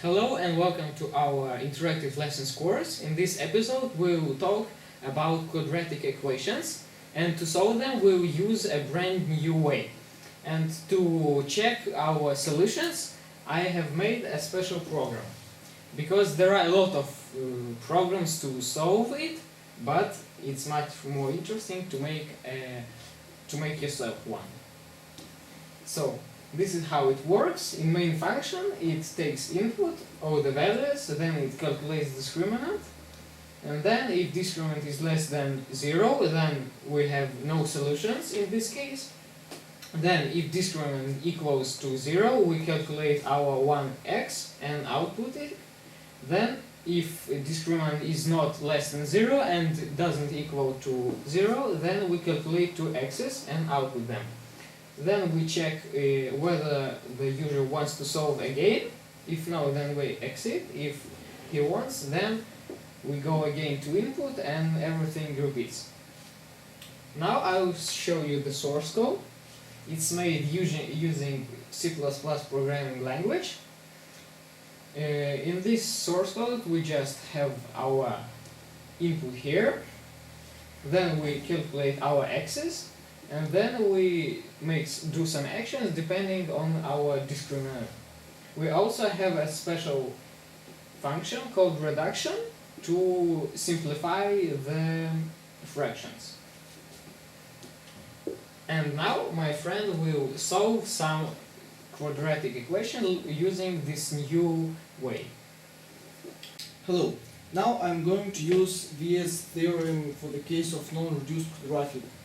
Hello and welcome to our interactive lessons course. In this episode we will talk about quadratic equations, and to solve them we will use a brand new way. And to check our solutions I have made a special program, because there are a lot of programs to solve it, but it's much more interesting to make yourself one. So this is how it works. In main function it takes input or the values, then it calculates discriminant, and then if discriminant is less than 0 then we have no solutions in this case. Then if discriminant equals to 0 we calculate our 1x and output it. Then if discriminant is not less than 0 and doesn't equal to 0, then we calculate 2x's and output them. Then we check whether the user wants to solve again. If no, then we exit. If he wants, then we go again to input and everything repeats. Now I will show you the source code. It's made using C++ programming language. In this source code we just have our input here, then we calculate our x's, and then we do some actions depending on our discriminant. We also have a special function called reduction to simplify the fractions. And now my friend will solve some quadratic equation using this new way. Hello. Now I'm going to use Viet's theorem for the case of non-reduced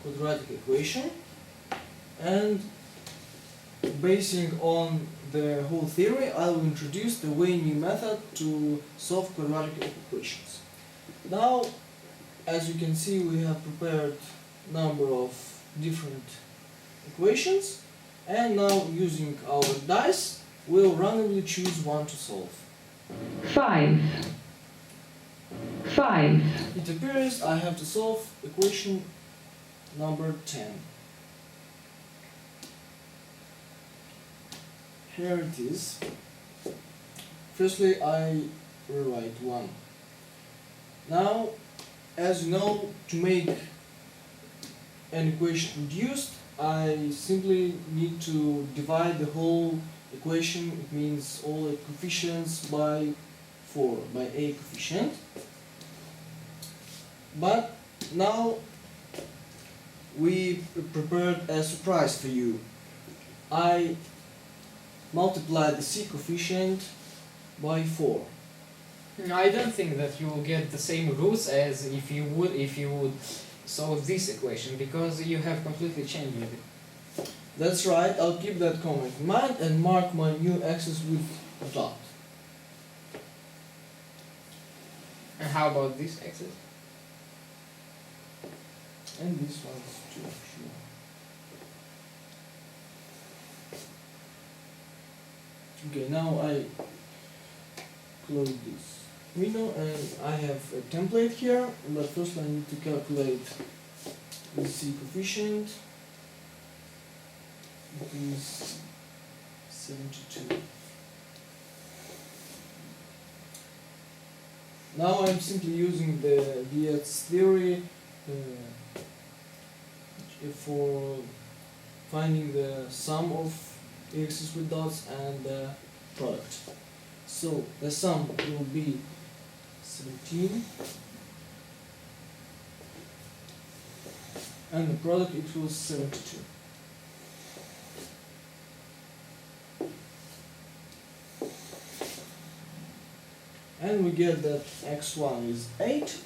quadratic equation, and basing on the whole theory I will introduce the way new method to solve quadratic equations. Now, as you can see, we have prepared a number of different equations, and now using our dice we'll randomly choose one to solve. 5. It appears I have to solve equation number 10. Here it is. Firstly, I rewrite 1. Now, as you know, to make an equation reduced, I simply need to divide the whole equation. It means all the coefficients by 4, by a coefficient. But now we prepared a surprise for you. I multiply the c coefficient by 4. No, I don't think that you will get the same roots as if you would solve this equation, because you have completely changed it. That's right, I'll keep that comment in mind and mark my new axis with a dot. And how about this axis? And this one's too, sure. Okay, now I close this window and I have a template here, but first I need to calculate the c coefficient. It is 72. Now I'm simply using the Viet's theory for finding the sum of axes with dots and the product. So the sum will be 17 and the product equals 72. And we get that x1 is 8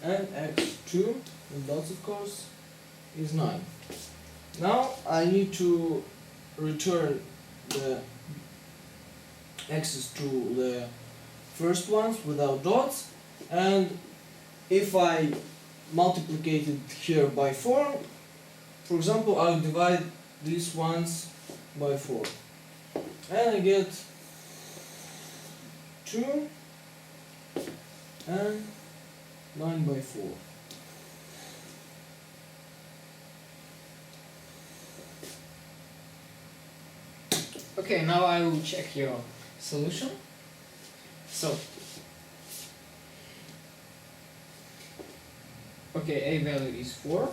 and x2, with dots of course, is 9. Now I need to return the x's to the first ones without dots, and if I multiplicate it here by 4, for example, I'll divide these ones by 4. And I get 2 and 9 by 4. Okay, now I will check your solution. So, okay, A value is 4,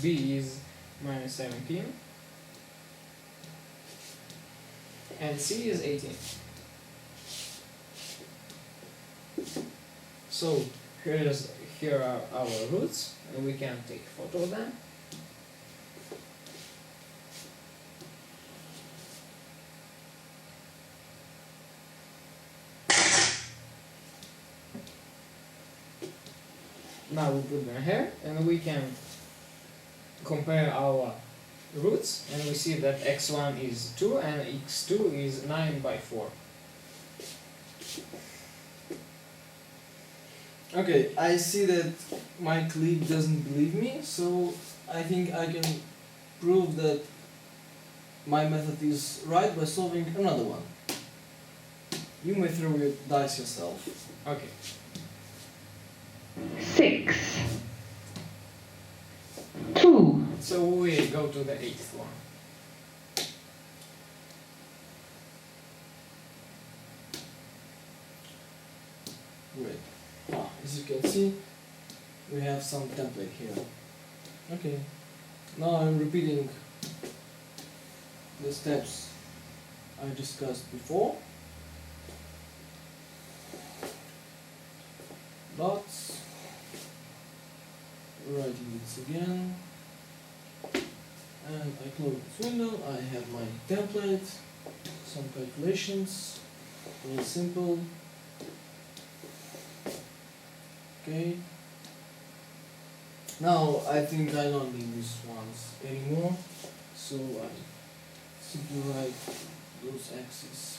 B is minus 17, and C is 18. So here are our roots, and we can take a photo of them. Now we put them here, and we can compare our roots, and we see that x1 is 2 and x2 is 9 by 4. Okay, I see that my colleague doesn't believe me, so I think I can prove that my method is right by solving another one. You may throw your dice yourself. Okay. 6, 2, So we go to the 8th one. Great. As you can see, we have some template here. Okay. Now I'm repeating the steps I discussed before. Dots. Writing this again. And I close this window. I have my template. Some calculations. Very simple. Okay. Now I think I don't need these ones anymore, so I simply write those axes.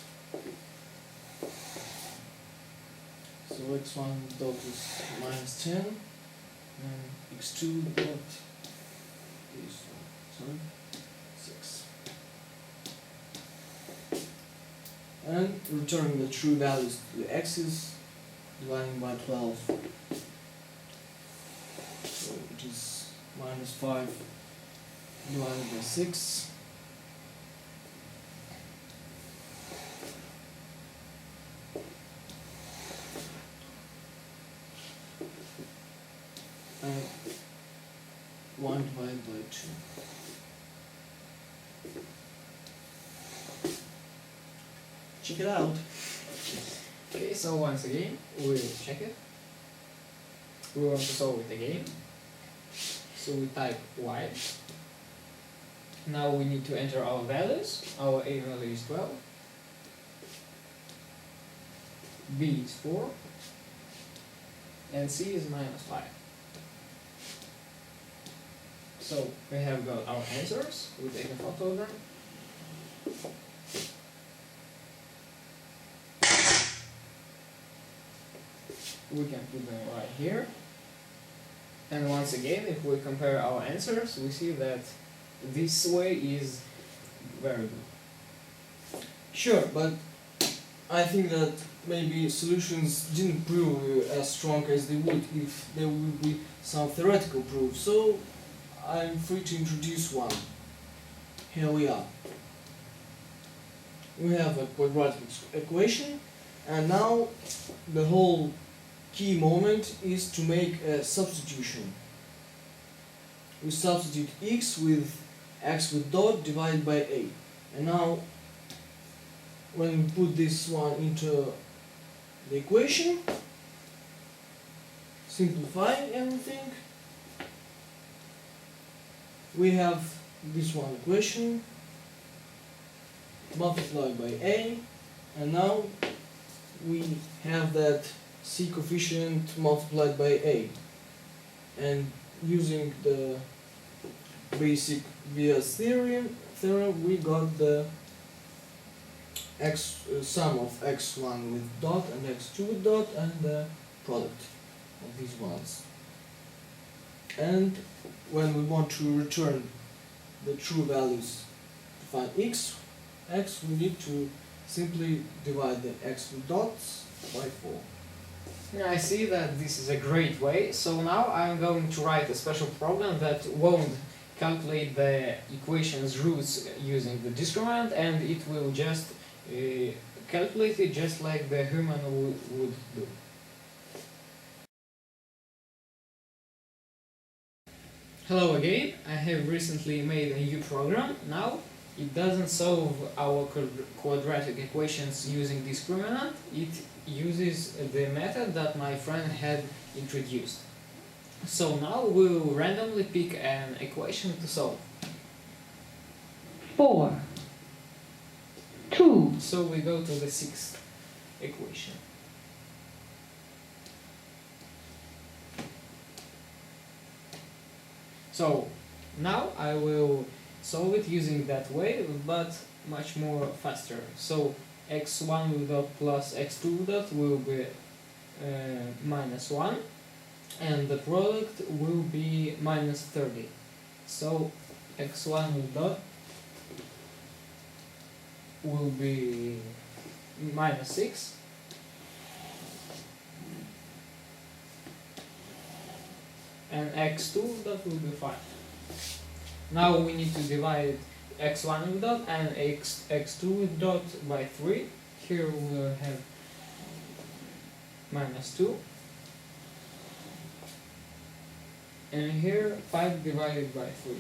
So x1 dot is minus 10 and x2 dot is 6. And returning the true values to the x's, dividing by 12, so which is minus 5 divided by 6. And 1 divided by 2. Check it out. Okay, so once again, we'll check it. We want to solve it again. So we type y. Now we need to enter our values. Our A value is 12. B is 4. And C is minus 5. So we have got our answers. We take a photo of them. We can put them right here. And once again, if we compare our answers, we see that this way is very good. Sure, but I think that maybe solutions didn't prove as strong as they would if there would be some theoretical proof. So I'm free to introduce one. Here we are. We have a quadratic equation, and now the whole key moment is to make a substitution. We substitute x with dot divided by a. And now when we put this one into the equation, simplifying everything, we have this one equation multiplied by a, and now we have that c coefficient multiplied by a, and using the basic Vias theorem we got the sum of x1 with dot and x2 with dot and the product of these ones. And when we want to return the true values to find x, we need to simply divide the x with dots by 4. Yeah, I see that this is a great way, so now I'm going to write a special program that won't calculate the equation's roots using the discriminant, and it will just calculate it just like the human would do. Hello again, I have recently made a new program. Now it doesn't solve our quadratic equations using discriminant, it uses the method that my friend had introduced. So now we'll randomly pick an equation to solve. 4, 2, So we go to the sixth equation. So now I will solve it using that way, but much more faster. So x1 dot plus x2 dot will be minus 1, and the product will be minus 30. So x1 dot will be minus 6, and x2 dot will be 5. Now we need to divide x1 dot and x2 dot by 3. Here we will have minus 2, and here 5 divided by 3.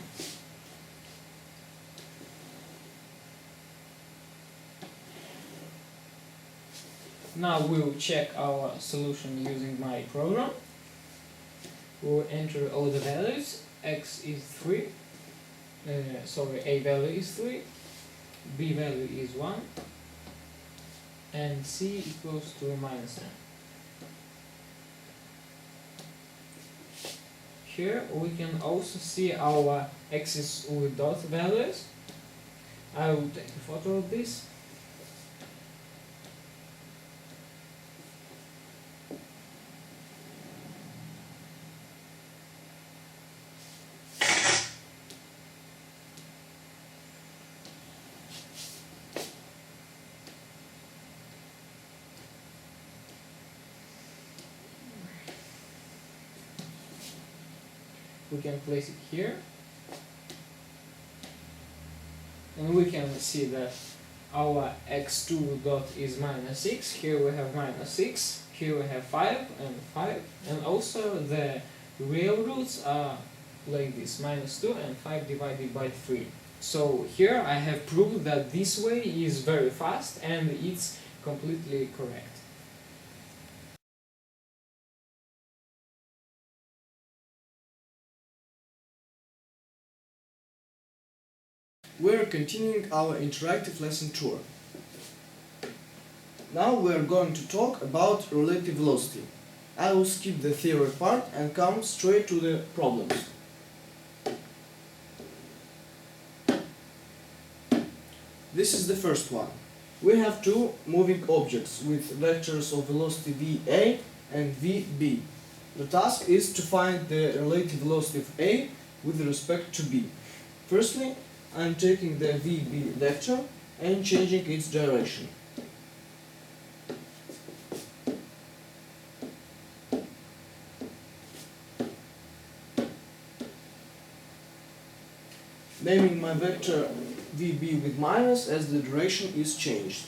Now we'll check our solution using my program. We'll enter all the values. X is 3, A value is 3, B value is 1, and C equals to minus 10. Here we can also see our x's with dot values. I will take a photo of this. We can place it here, and we can see that our x2 dot is minus 6, here we have minus 6, here we have 5 and 5, and also the real roots are like this, minus 2 and 5 divided by 3. So here I have proved that this way is very fast and it's completely correct. We're continuing our interactive lesson tour. Now we're going to talk about relative velocity. I will skip the theory part and come straight to the problems. This is the first one. We have two moving objects with vectors of velocity VA and VB. The task is to find the relative velocity of A with respect to B. Firstly, I'm taking the VB vector and changing its direction. Naming my vector VB with minus as the direction is changed.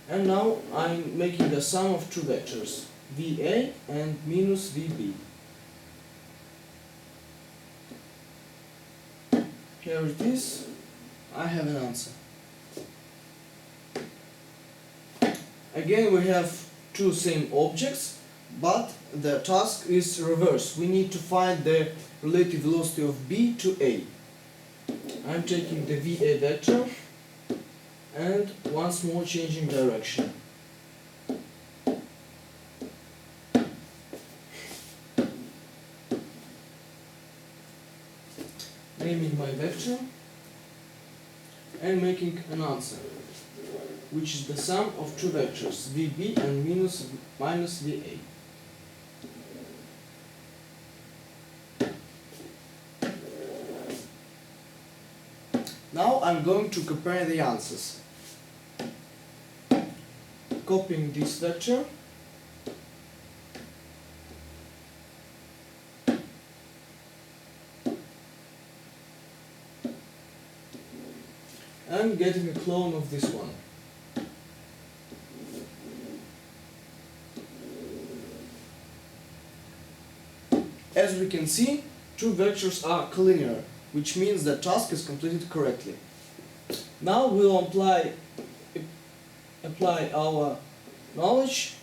And now I'm making a sum of two vectors, VA and minus VB. Here it is. I have an answer. Again, we have two same objects, but the task is reverse. We need to find the relative velocity of B to A. I'm taking the VA vector and once more changing direction. Naming my vector and making an answer, which is the sum of two vectors, VB and minus VA. Now I'm going to compare the answers. Copying this vector, and getting a clone of this one. As we can see, two vectors are collinear, which means the task is completed correctly. Now we'll apply our knowledge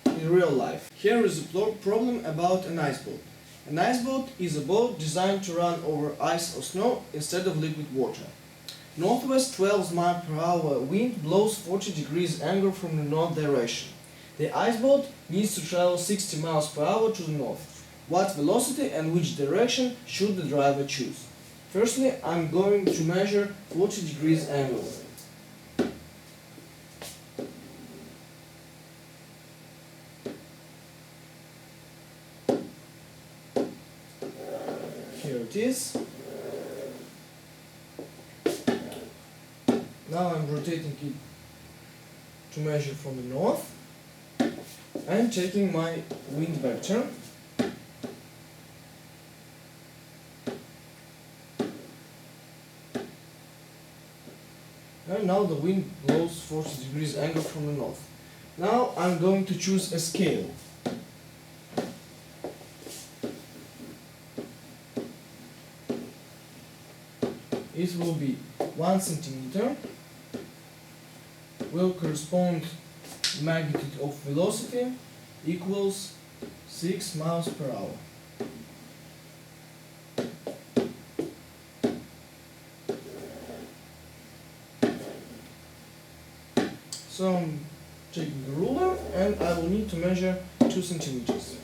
in real life. Here is a problem about an ice boat. An ice boat is a boat designed to run over ice or snow instead of liquid water. Northwest 12 miles per hour wind blows 40 degrees angle from the north direction. The ice boat needs to travel 60 miles per hour to the north. What velocity and which direction should the driver choose? Firstly, I'm going to measure 40 degrees angle. Here it is. Now I'm rotating it to measure from the north and taking my wind vector. And now the wind blows 40 degrees angle from the north. Now I'm going to choose a scale. It will be 1 centimeter, will correspond magnitude of velocity equals 6 miles per hour. So I'm taking the ruler and I will need to measure 2 centimeters.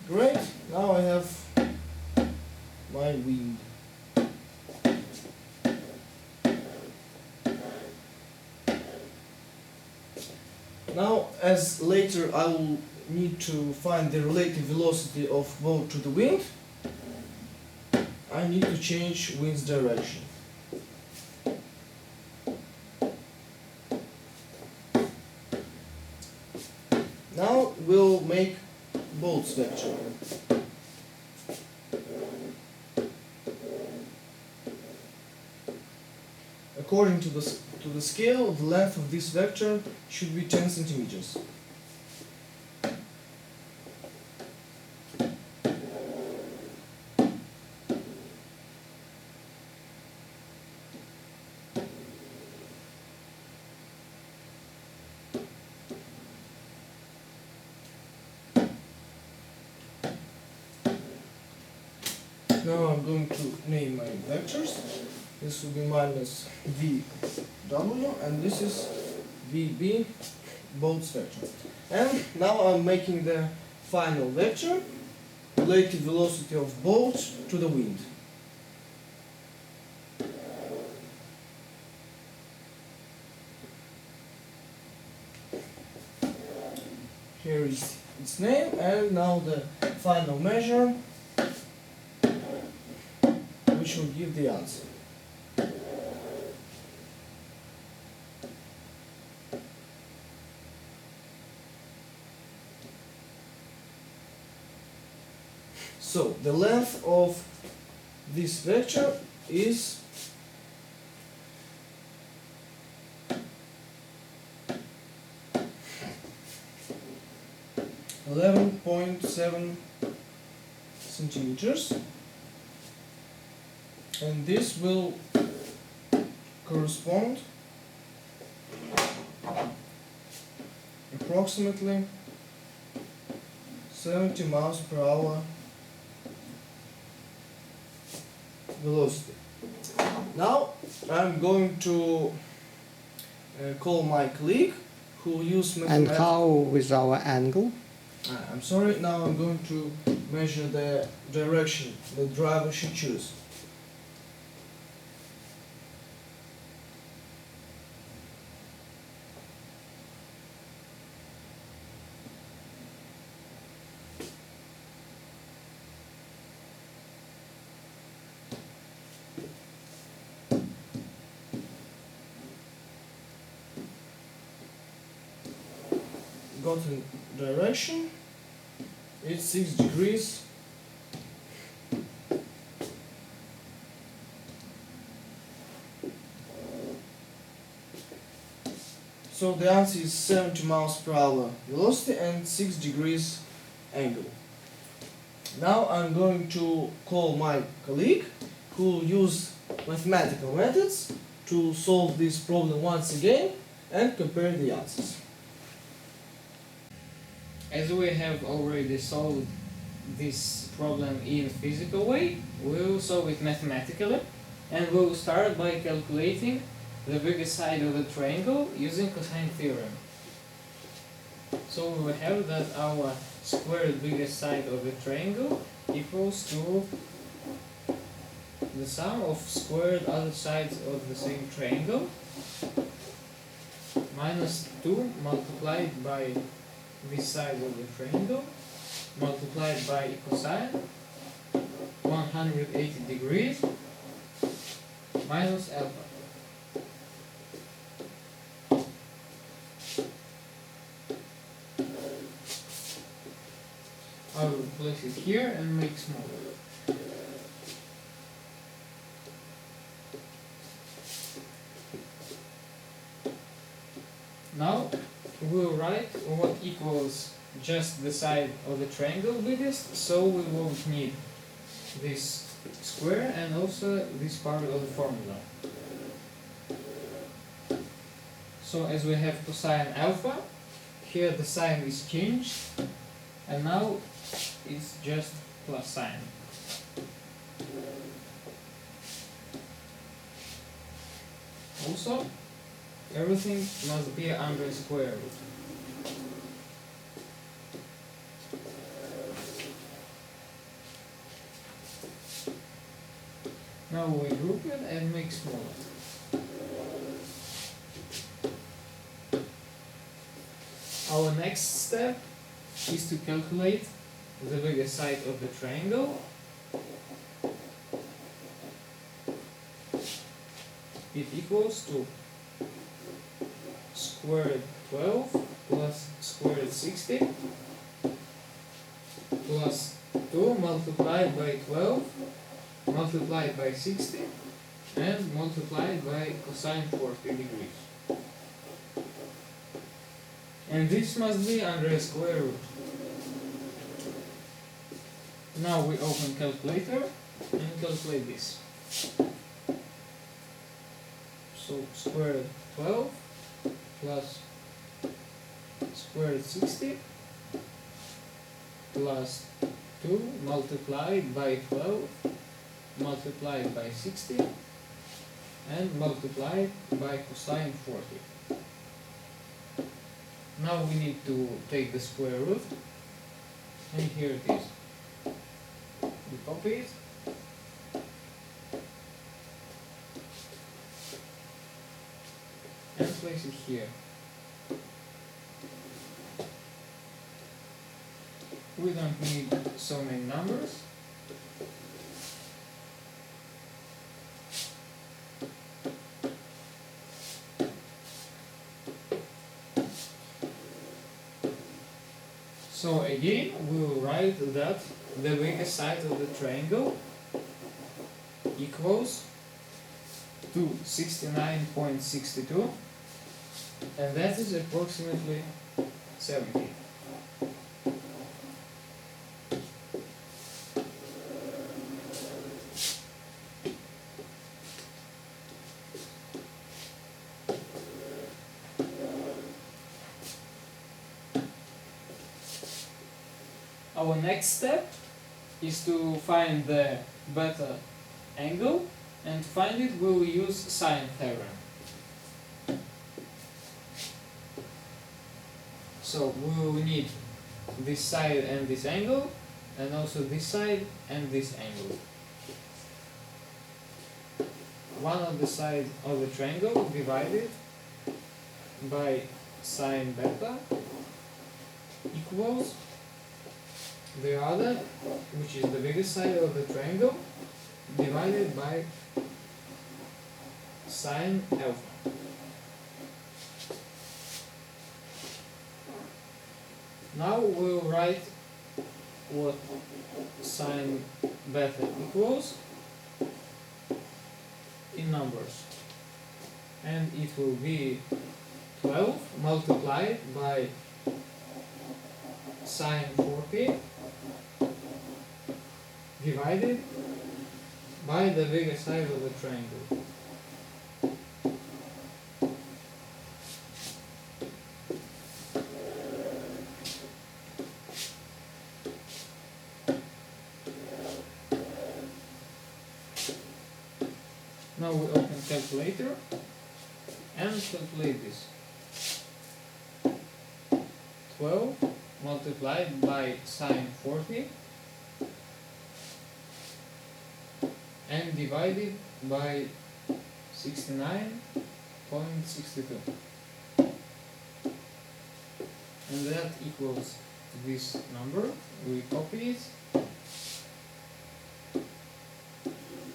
Great, now I have my wind. Now, as later I will need to find the relative velocity of boat to the wind, I need to change wind's direction. Now we'll make boat's vector. According to the scale, the length of this vector should be 10 centimeters. Now I'm going to name my vectors. This will be minus VW and this is VB, boat's vector. And now I'm making the final vector, relative velocity of boat to the wind. Here is its name and now the final measure, which will give the answer. So the length of this vector is 11.7 centimeters, and this will correspond approximately 70 miles per hour velocity. Now I'm going to call my colleague who will use And mathematics. how with our angle? I'm sorry, now I'm going to measure the direction the driver should choose. contrary direction, it's 6 degrees. So the answer is 70 miles per hour velocity and 6 degrees angle. Now I'm going to call my colleague who will use mathematical methods to solve this problem once again and compare the answers. As we have already solved this problem in physical way, we will solve it mathematically, and we will start by calculating the biggest side of the triangle using cosine theorem. So we have that our squared biggest side of the triangle equals to the sum of squared other sides of the same triangle minus 2 multiplied by this side of the triangle multiplied by cosine 180 degrees minus alpha. I will place it here and make smaller. Now we will write what equals just the side of the triangle biggest, so we won't need this square and also this part of the formula. So as we have cosine alpha, here the sign is changed, and now it's just plus sign. Also, everything must be under square root. Now we group it and make smaller. Our next step is to calculate the biggest side of the triangle. It equals to squared 12 plus squared 60 plus 2 multiplied by 12 multiplied by 60 and multiplied by cosine 40 degrees. And this must be under a square root. Now we open calculator and calculate this. So squared 12 plus squared 60 plus 2 multiplied by 12 multiplied by 60 and multiplied by cosine 40. Now we need to take the square root, and here it is. We copy it and place it here. We don't need so many numbers. So again, we will write that the biggest side of the triangle equals to 69.62, and that is approximately 70. Our next step is to find the beta angle, and to find it we will use sine theorem. So we will need this side and this angle, and also this side and this angle. One of the sides of the triangle divided by sine beta equals the other, which is the biggest side of the triangle, divided by sine alpha. Now we'll write what sine beta equals in numbers. And it will be 12 multiplied by sine 40 divided by the bigger side of the triangle. Now we open calculator and calculate this. 12 multiplied by sine 40 and divided by 69.62, and that equals this number. We copy it,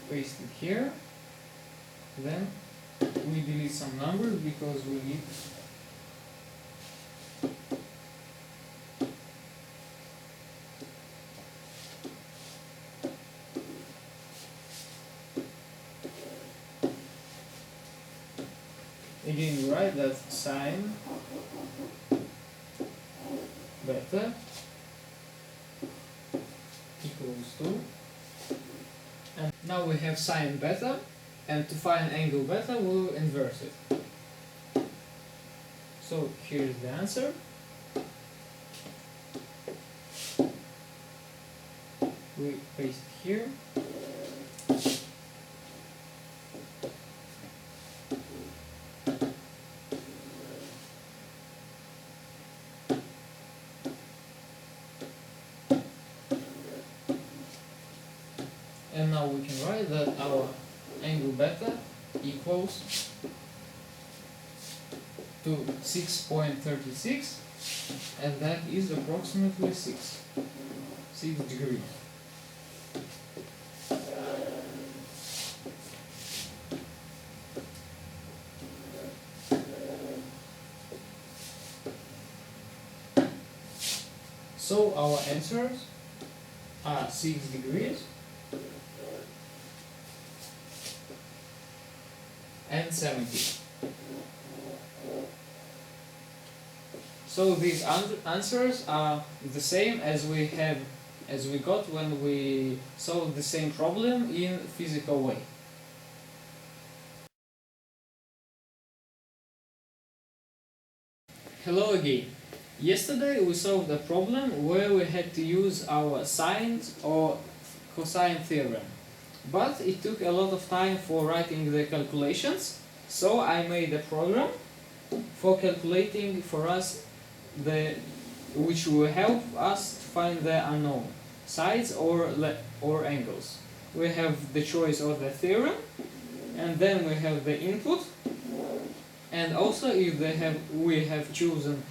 paste it here, then we delete some numbers because we need again. We write that sine beta equals 2, and now we have sine beta, and to find angle beta we'll inverse it. So here's the answer. We paste here. And now we can write that our angle beta equals to 6.36, and that is approximately 6 degrees. So our answers are 6 degrees and 70. So these answers are the same as we got when we solved the same problem in physical way. Hello again. Yesterday we solved a problem where we had to use our sine or cosine theorem. But it took a lot of time for writing the calculations, so I made a program for calculating for us which will help us to find the unknown sides or angles. We have the choice of the theorem, and then we have the input, and also if we have chosen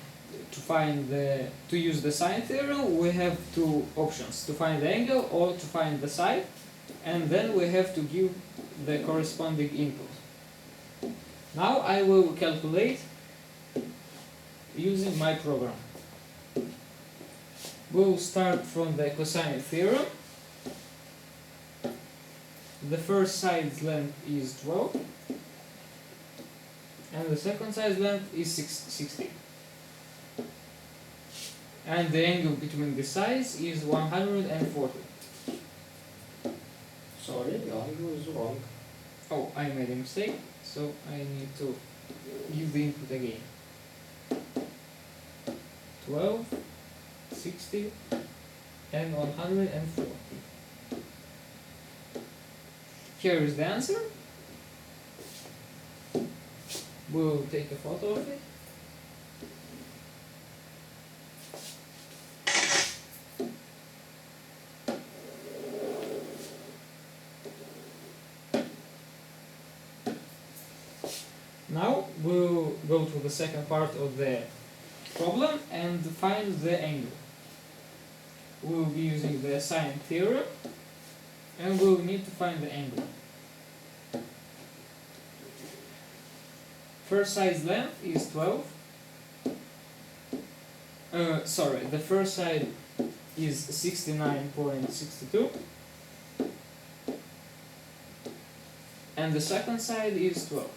to use the sine theorem, we have two options: to find the angle or to find the side, and then we have to give the corresponding input. Now I will calculate using my program. We'll start from the cosine theorem. The first side's length is 12, and the second side's length is 60. And the angle between the sides is 140. Sorry, the angle is wrong. Oh, I made a mistake, so I need to give the input again. 12, 60, and 140. Here is the answer. We'll take a photo of it. Now we'll go to the second part of the problem and find the angle. We'll be using the sine theorem, and we'll need to find the angle. First side's length is 12, Sorry, the first side is 69.62 and the second side is 12.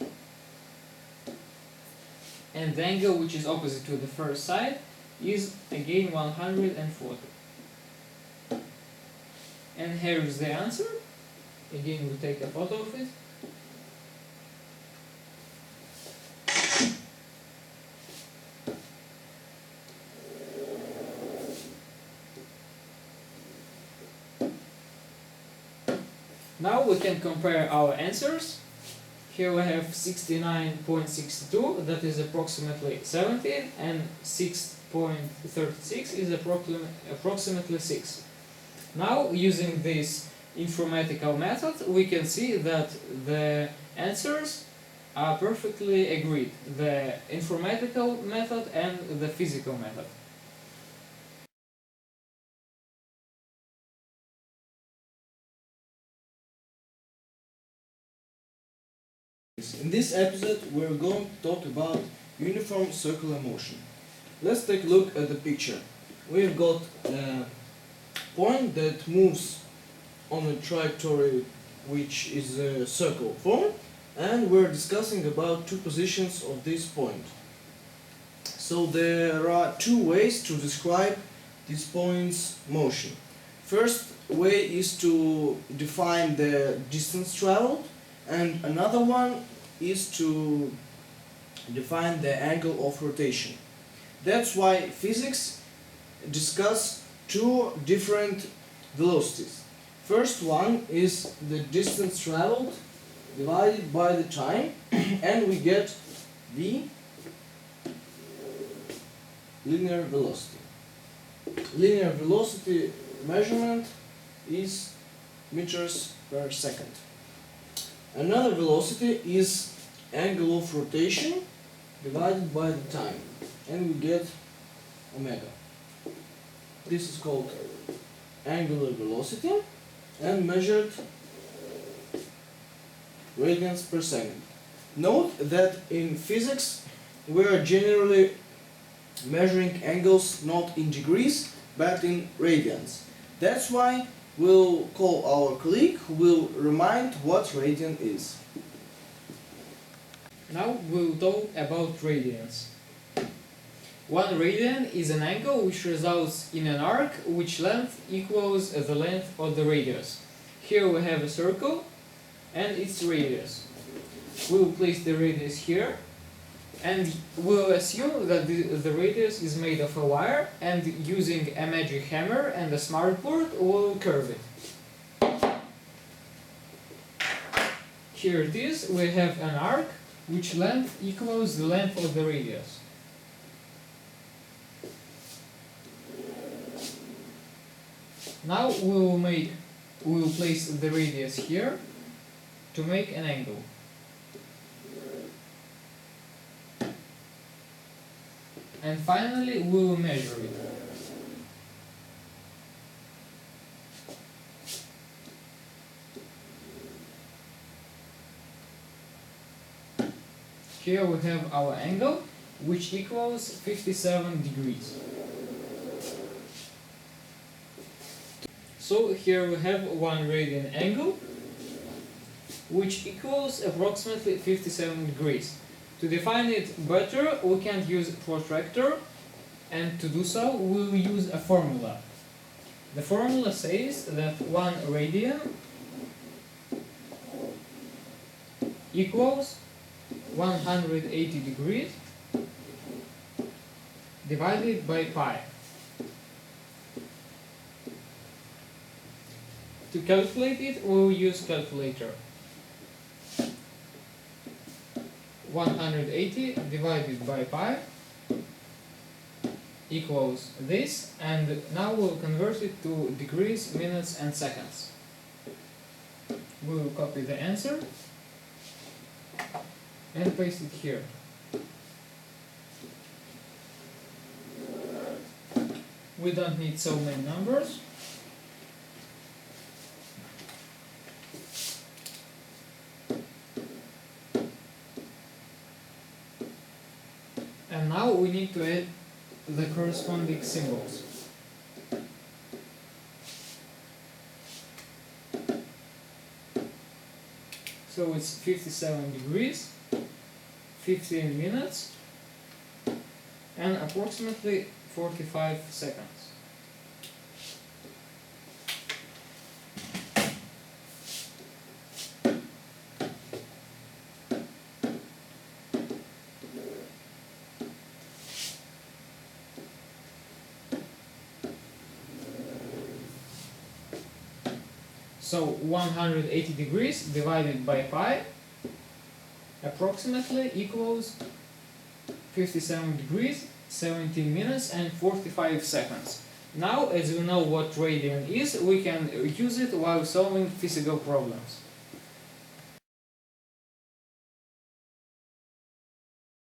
And the angle which is opposite to the first side is again 140. And here is the answer. Again, we take a photo of it. Now we can compare our answers. Here we have 69.62, that is approximately 17, and 6.36 is approximately 6. Now, using this informatical method, we can see that the answers are perfectly agreed, the informatical method and the physical method. In this episode, we're going to talk about uniform circular motion. Let's take a look at the picture. We've got a point that moves on a trajectory which is a circle form, and we're discussing about two positions of this point. So there are two ways to describe this point's motion. First way is to define the distance traveled, and another one is to define the angle of rotation. That's why physics discuss two different velocities. First one is the distance traveled divided by the time, and we get v linear velocity. Linear velocity measurement is meters per second. Another velocity is angle of rotation divided by the time, and we get omega. This is called angular velocity and measured radians per second. Note that in physics we are generally measuring angles not in degrees but in radians. That's why we'll call our colleague who will remind what radian is. Now we'll talk about radians. One radian is an angle which results in an arc which length equals the length of the radius. Here we have a circle and its radius. We'll place the radius here and we'll assume that the radius is made of a wire, and using a magic hammer and a smart board we'll curve it. Here it is, we have an arc which length equals the length of the radius. Now we'll place the radius here to make an angle. And finally we'll measure it. Here we have our angle, which equals 57 degrees. So here we have 1 radian angle, which equals approximately 57 degrees. To define it better, we can use protractor, and to do so we'll use a formula. The formula says that 1 radian equals 180 degrees divided by pi. To calculate it, we'll use calculator. 180 divided by pi equals this, and now we'll convert it to degrees, minutes and seconds. We'll copy the answer and paste it here. We don't need so many numbers. And now we need to add the corresponding symbols. So it's 57 degrees, 15 minutes, and approximately 45 seconds. So 180 degrees divided by pi approximately equals 57 degrees, 17 minutes and 45 seconds. Now, as we know what radian is, we can use it while solving physical problems.